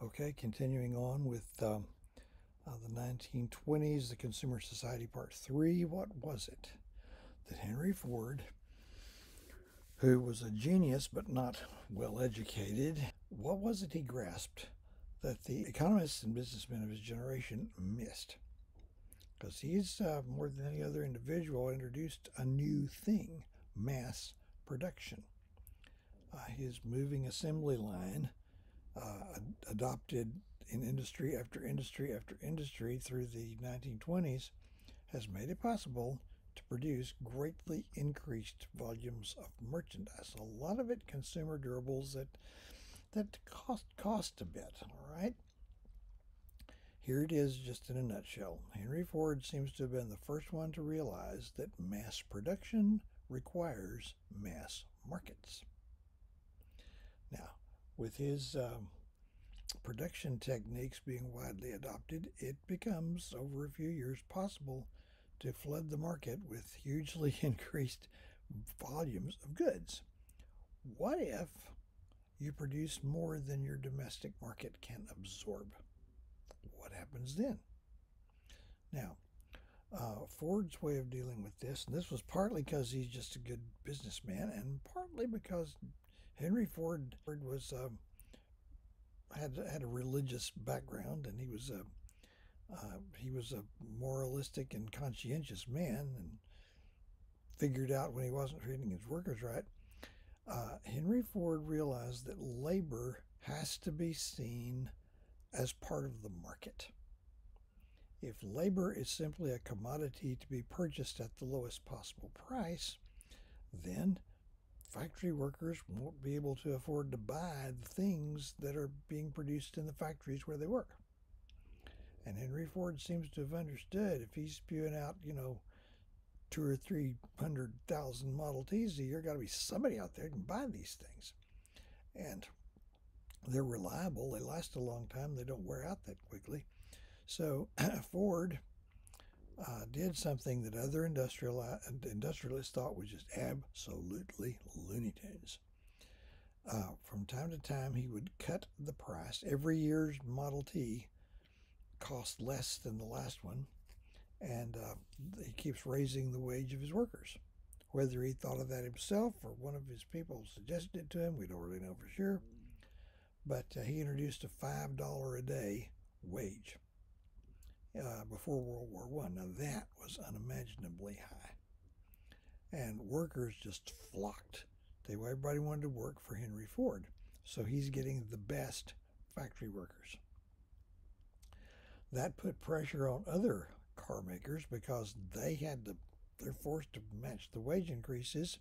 Okay, continuing on with the 1920s, the Consumer Society Part 3. What was it that Henry Ford, who was a genius but not well educated, what was it he grasped that the economists and businessmen of his generation missed? Because he's, more than any other individual, introduced a new thing: mass production. His moving assembly line, adopted in industry after industry after industry through the 1920s, has made it possible to produce greatly increased volumes of merchandise. A lot of it consumer durables that cost a bit. All right. Here it is, just in a nutshell. Henry Ford seems to have been the first one to realize that mass production requires mass markets. Now, with his production techniques being widely adopted, it becomes, over a few years, possible to flood the market with hugely increased volumes of goods. What if you produce more than your domestic market can absorb? What happens then? Now, Ford's way of dealing with this, and this was partly because he's just a good businessman, and partly because Henry Ford was had a religious background, and he was a moralistic and conscientious man, and figured out when he wasn't treating his workers right. Henry Ford realized that labor has to be seen as part of the market. If labor is simply a commodity to be purchased at the lowest possible price, then factory workers won't be able to afford to buy the things that are being produced in the factories where they work. And Henry Ford seems to have understood, if he's spewing out, 200,000 or 300,000 Model Ts a year, got to be somebody out there who can buy these things. And they're reliable, they last a long time, they don't wear out that quickly. So Ford did something that other industrialists thought was just absolutely Looney Tunes. From time to time, he would cut the price. Every year's Model T cost less than the last one, and he keeps raising the wage of his workers. Whether he thought of that himself or one of his people suggested it to him, we don't really know for sure. But he introduced a $5 a day wage before World War I. Now that was unimaginably high, and workers just flocked. Everybody wanted to work for Henry Ford, so he's getting the best factory workers. That put pressure on other car makers because they're forced to match the wage increases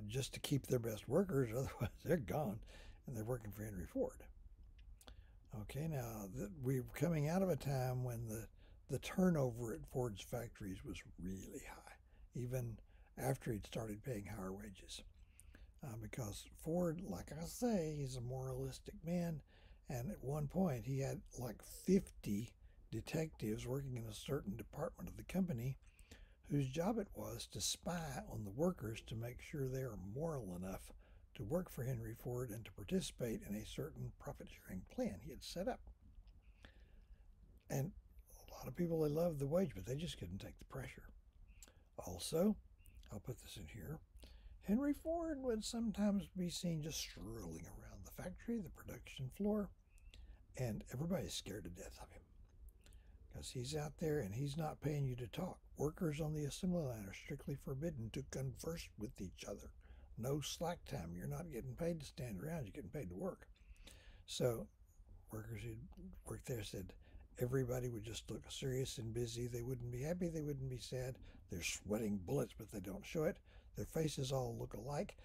just to keep their best workers. Otherwise, they're gone, and they're working for Henry Ford. Okay, now we're coming out of a time when the turnover at Ford's factories was really high, even after he'd started paying higher wages. Because Ford, like I say, he's a moralistic man, and at one point he had like 50 detectives working in a certain department of the company whose job it was to spy on the workers to make sure they are moral enough to work for Henry Ford and to participate in a certain profit-sharing plan he had set up. And a lot of people, they loved the wage, but they just couldn't take the pressure. Also, I'll put this in here, Henry Ford would sometimes be seen just strolling around the factory, the production floor, and everybody's scared to death of him because he's out there and he's not paying you to talk. Workers on the assembly line are strictly forbidden to converse with each other. No slack time. You're not getting paid to stand around. You're getting paid to work. So workers who worked there said everybody would just look serious and busy. They wouldn't be happy. They wouldn't be sad. They're sweating bullets, but they don't show it. Their faces all look alike.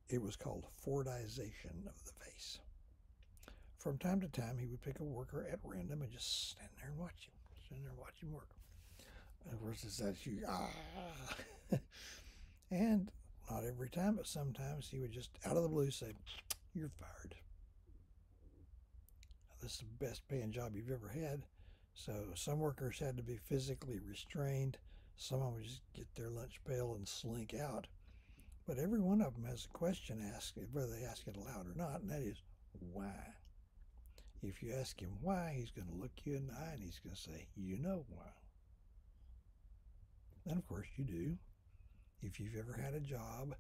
It was called Fordization of the face. From time to time, he would pick a worker at random and just stand there and watch him. Stand there and watch him work. And of course, it's that you, And not every time, but sometimes he would just, out of the blue, say, "You're fired." Now, this is the best paying job you've ever had. So some workers had to be physically restrained. Some of them would just get their lunch pail and slink out. But every one of them has a question asked, whether they ask it aloud or not, and that is, why? If you ask him why, he's going to look you in the eye and he's going to say, you know why. And of course you do. If you've ever had a job,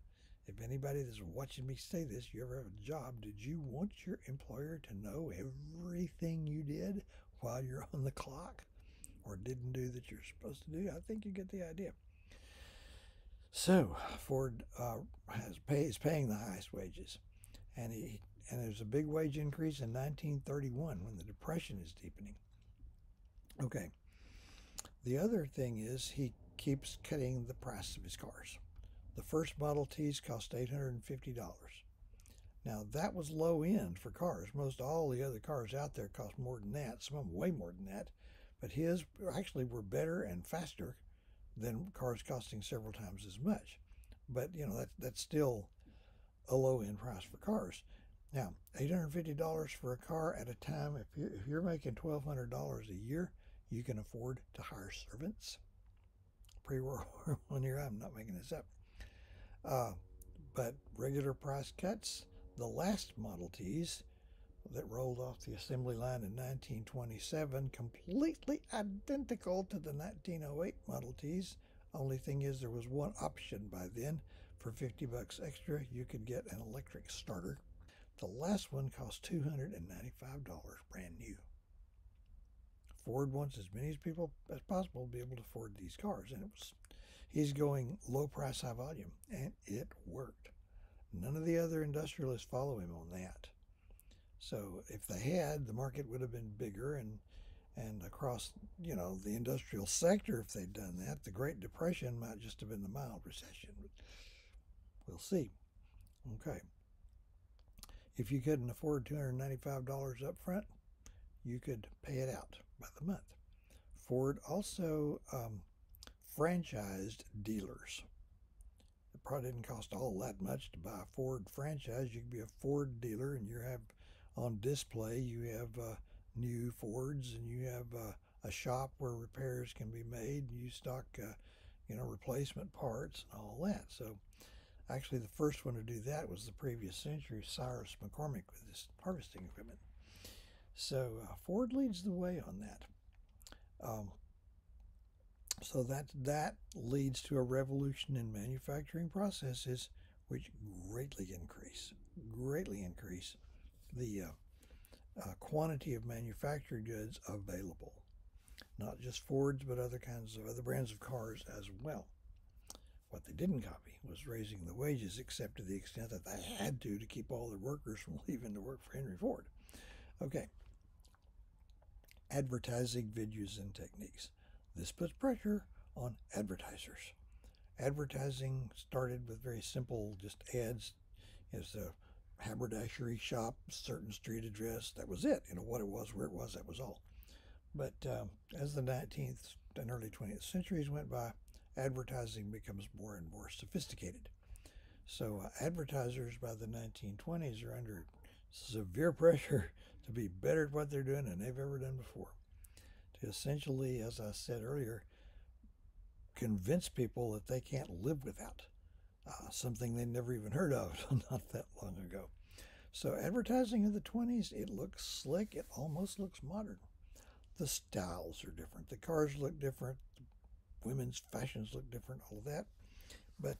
if anybody that's watching me say this, you ever have a job, did you want your employer to know everything you did while you're on the clock or didn't do that you're supposed to do? I think you get the idea. So Ford is paying the highest wages, and there's a big wage increase in 1931 when the Depression is deepening. Okay. The other thing is he keeps cutting the price of his cars. The first Model Ts cost $850. Now that was low end for cars. Most all the other cars out there cost more than that. Some of them way more than that. But his actually were better and faster than cars costing several times as much. But you know that's still a low end price for cars. Now $850 for a car at a time. If you're making $1,200 a year, you can afford to hire servants. Pre-World War I era. I'm not making this up. But regular price cuts, the last Model Ts that rolled off the assembly line in 1927, completely identical to the 1908 Model Ts. Only thing is there was one option by then. For $50 extra, you could get an electric starter. The last one cost $295 brand new. Ford wants as many people as possible to be able to afford these cars, and he's going low price, high volume, and it worked. None of the other industrialists follow him on that. So if they had, the market would have been bigger, and across the industrial sector, if they'd done that, the Great Depression might just have been the mild recession. We'll see. Okay. If you couldn't afford $295 up front, you could pay it out by the month. Ford also franchised dealers. It probably didn't cost all that much to buy a Ford franchise. You could be a Ford dealer, and you have on display, you have new Fords, and you have a shop where repairs can be made. You stock, replacement parts and all that. So actually the first one to do that was the previous century, Cyrus McCormick, with his harvesting equipment. So Ford leads the way on that. So that leads to a revolution in manufacturing processes, which greatly increase the quantity of manufactured goods available. Not just Fords, but other brands of cars as well. What they didn't copy was raising the wages, except to the extent that they had to keep all their workers from leaving to work for Henry Ford. Okay. Advertising videos and techniques. This puts pressure on advertisers. Advertising started with very simple, just ads. It's a haberdashery shop, certain street address. That was it. What it was, where it was, that was all. But as the 19th and early 20th centuries went by, advertising becomes more and more sophisticated. So advertisers by the 1920s are under severe pressure to be better at what they're doing than they've ever done before. To essentially, as I said earlier, convince people that they can't live without something they never even heard of not that long ago. So advertising in the 20s, it looks slick. It almost looks modern. The styles are different. The cars look different. The women's fashions look different, all of that. But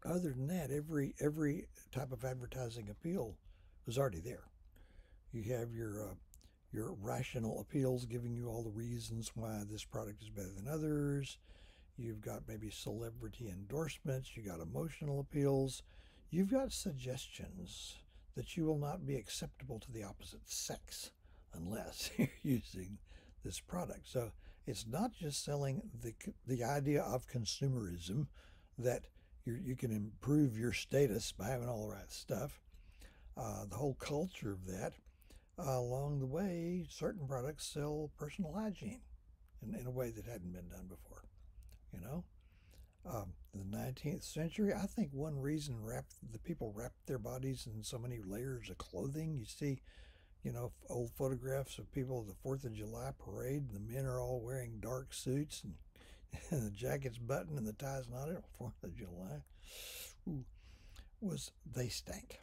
other than that, every type of advertising appeal was already there. You have your rational appeals giving you all the reasons why this product is better than others. You've got maybe celebrity endorsements. You got emotional appeals. You've got suggestions that you will not be acceptable to the opposite sex unless you're using this product. So it's not just selling the idea of consumerism, that you can improve your status by having all the right stuff. The whole culture of that. Along the way, certain products sell personal hygiene in a way that hadn't been done before. The 19th century, I think one reason the people wrapped their bodies in so many layers of clothing. You see, old photographs of people at the 4th of July parade, and the men are all wearing dark suits, and the jacket's buttoned and the tie's knotted on 4th of July. They stank.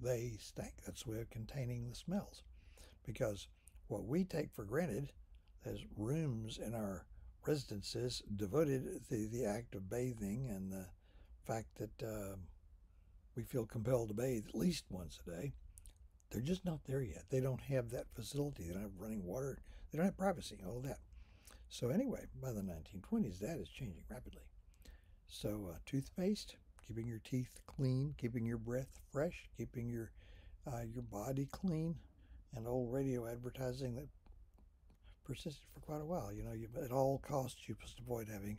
they stink. That's the way of containing the smells. Because what we take for granted as rooms in our residences devoted to the act of bathing and the fact that we feel compelled to bathe at least once a day, they're just not there yet. They don't have that facility. They don't have running water. They don't have privacy, all of that. So anyway, by the 1920s, that is changing rapidly. So toothpaste, keeping your teeth clean, keeping your breath fresh, keeping your body clean, and old radio advertising that persisted for quite a while. At all costs, you must avoid having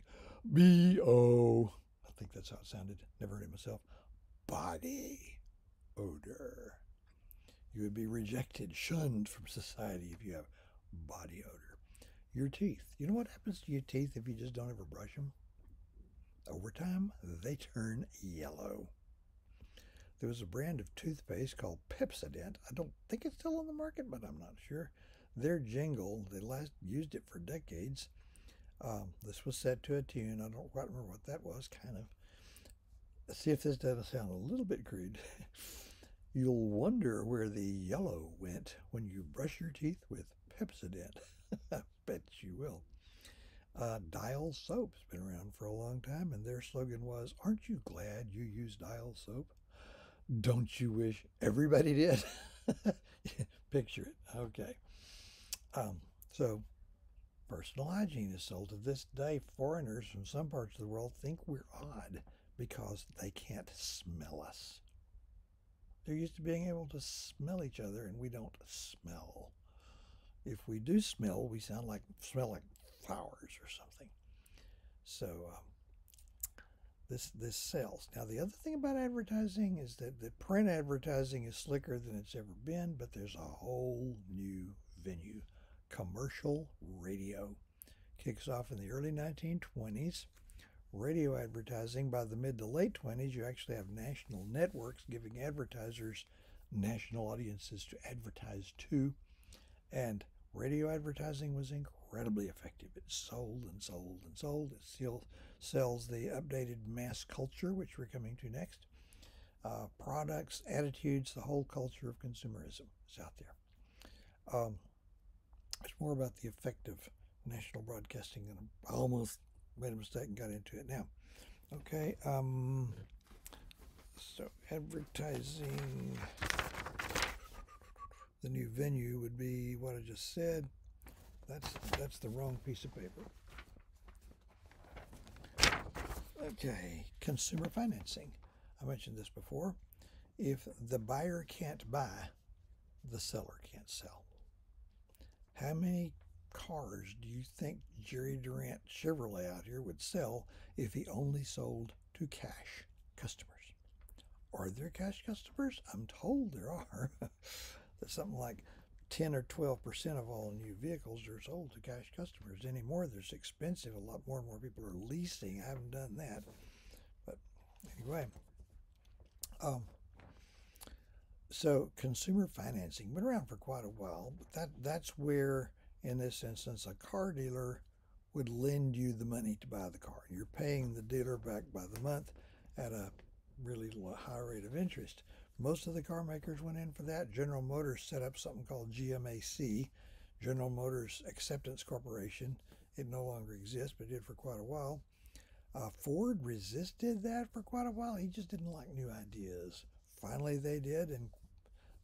B.O. I think that's how it sounded. Never heard it myself. Body odor. You would be rejected, shunned from society if you have body odor. Your teeth. You know what happens to your teeth if you just don't ever brush them? Over time, they turn yellow. There was a brand of toothpaste called Pepsodent. I don't think it's still on the market, but I'm not sure. Their jingle, they used it for decades. This was set to a tune. I don't quite remember what that was, kind of. Let's see if this doesn't sound a little bit crude. You'll wonder where the yellow went when you brush your teeth with Pepsodent. I bet you will. Dial soap's been around for a long time, and their slogan was, "Aren't you glad you use Dial soap? Don't you wish everybody did?" Picture it. Okay. So personal hygiene is sold to this day. Foreigners from some parts of the world think we're odd because they can't smell us. They're used to being able to smell each other, and we don't smell. If we do smell, we smell like flowers or something. So this sells. Now the other thing about advertising is that the print advertising is slicker than it's ever been, but there's a whole new venue. Commercial radio kicks off in the early 1920s. Radio advertising, by the mid to late 20s, you actually have national networks giving advertisers national audiences to advertise to. And radio advertising was incredibly effective. It sold and sold and sold. It still sells the updated mass culture, which we're coming to next. Products, attitudes, the whole culture of consumerism is out there. It's more about the effect of national broadcasting, and I almost made a mistake and got into it now. Okay, so advertising, the new venue would be what I just said. That's the wrong piece of paper. Okay, consumer financing. I mentioned this before. If the buyer can't buy, the seller can't sell. How many cars do you think Jerry Durant Chevrolet out here would sell if he only sold to cash customers? Are there cash customers? I'm told there are. That's something like 10 or 12% of all new vehicles are sold to cash customers. Anymore, they're expensive. A lot more and more people are leasing. I haven't done that. But anyway, so consumer financing been around for quite a while, but that's where, in this instance, a car dealer would lend you the money to buy the car. You're paying the dealer back by the month at a really high rate of interest. Most of the car makers went in for that. General Motors set up something called GMAC, General Motors Acceptance Corporation. It no longer exists, but did for quite a while. Ford resisted that for quite a while. He just didn't like new ideas. Finally, they did, and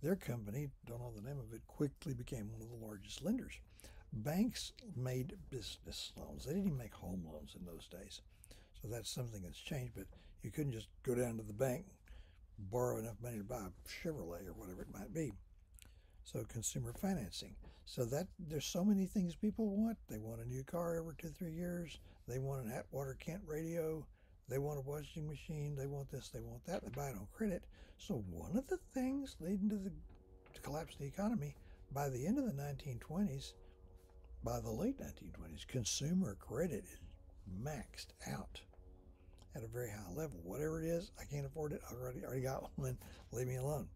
their company, don't know the name of it, quickly became one of the largest lenders. Banks made business loans. They didn't even make home loans in those days. So that's something that's changed, but you couldn't just go down to the bank, borrow enough money to buy a Chevrolet or whatever it might be. So consumer financing. So that there's so many things people want. They want a new car every 2-3 years. They want an Atwater Kent radio. They want a washing machine. They want this. They want that. They buy it on credit. So one of the things leading to the collapse of the economy by the end of the 1920s, by the late 1920s, consumer credit is maxed out at a very high level. Whatever it is, I can't afford it. I already got one. Leave me alone.